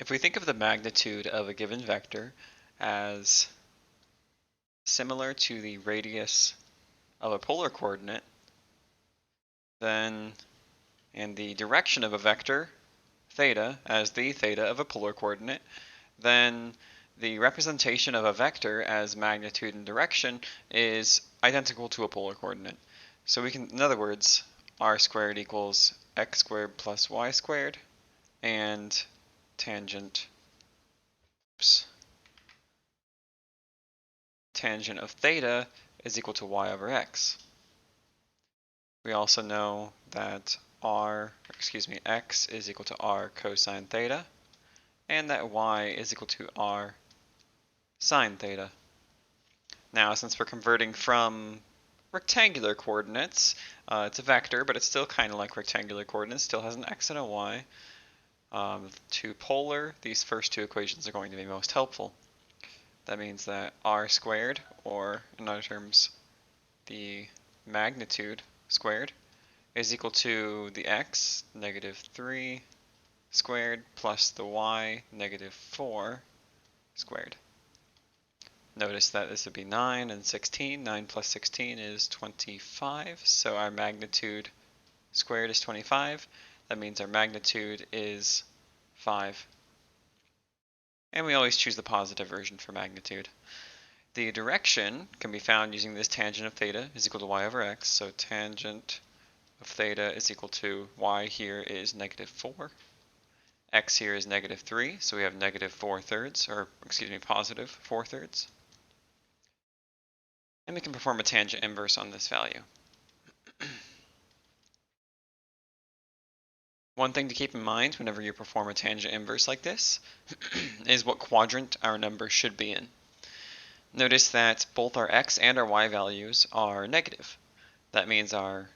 If we think of the magnitude of a given vector as similar to the radius of a polar coordinate, then, and the direction of a vector, theta, as the theta of a polar coordinate, then the representation of a vector as magnitude and direction is identical to a polar coordinate. So we can, in other words, r squared equals x squared plus y squared, and tangent of theta is equal to y over x. We also know that x is equal to r cosine theta, and that y is equal to r sine theta. Now, since we're converting from rectangular coordinates, it's a vector, but it's still kind of like rectangular coordinates, still has an x and a y. To polar, these first two equations are going to be most helpful. That means that r squared, or in other terms, the magnitude squared, is equal to the x, -3 squared, plus the y, -4 squared. Notice that this would be 9 and 16. 9 plus 16 is 25, so our magnitude squared is 25. That means our magnitude is 5. And we always choose the positive version for magnitude. The direction can be found using this tangent of theta is equal to y over x, so tangent of theta is equal to y here is -4. X here is -3, so we have -4/3, or excuse me, positive 4/3. And we can perform a tangent inverse on this value. One thing to keep in mind whenever you perform a tangent inverse like this is what quadrant our number should be in. Notice that both our x and our y values are negative. That means our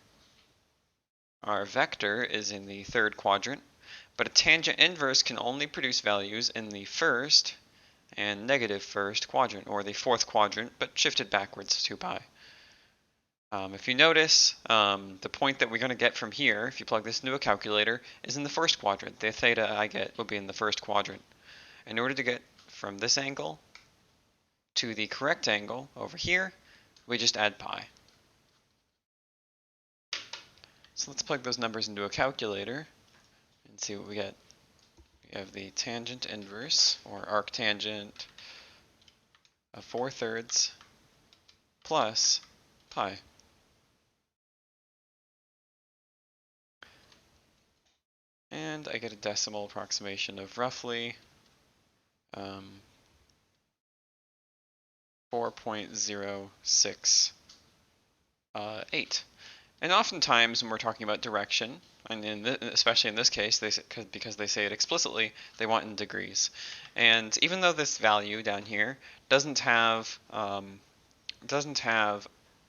vector is in the third quadrant, but a tangent inverse can only produce values in the first and negative first quadrant, or the fourth quadrant, but shifted backwards 2 pi. If you notice, the point that we're going to get from here, if you plug this into a calculator, is in the first quadrant. The theta I get will be in the first quadrant. In order to get from this angle to the correct angle over here, we just add pi. So let's plug those numbers into a calculator and see what we get. We have the tangent inverse, or arctangent, of 4/3 plus pi. And I get a decimal approximation of roughly 4.068. And oftentimes when we're talking about direction, and especially in this case, because they say it explicitly, they want in degrees. And even though this value down here doesn't have a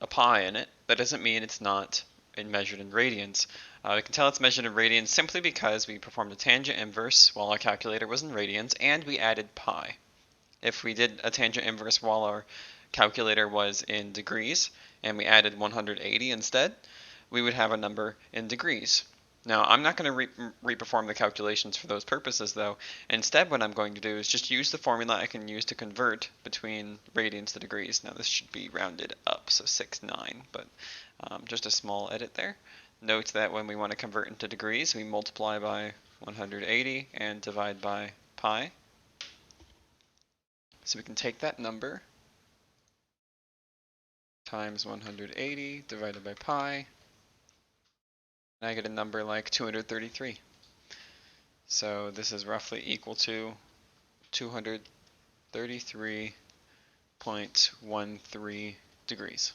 pi in it, that doesn't mean it's not measured in radians. We can tell it's measured in radians simply because we performed a tangent inverse while our calculator was in radians, and we added pi. If we did a tangent inverse while our calculator was in degrees, and we added 180 instead, we would have a number in degrees. Now, I'm not going to re-perform the calculations for those purposes, though. Instead, what I'm going to do is just use the formula I can use to convert between radians to degrees. Now, this should be rounded up, so 6/9, but just a small edit there. Note that when we want to convert into degrees, we multiply by 180 and divide by pi. So we can take that number times 180 divided by pi, and I get a number like 233. So this is roughly equal to 233.13 degrees.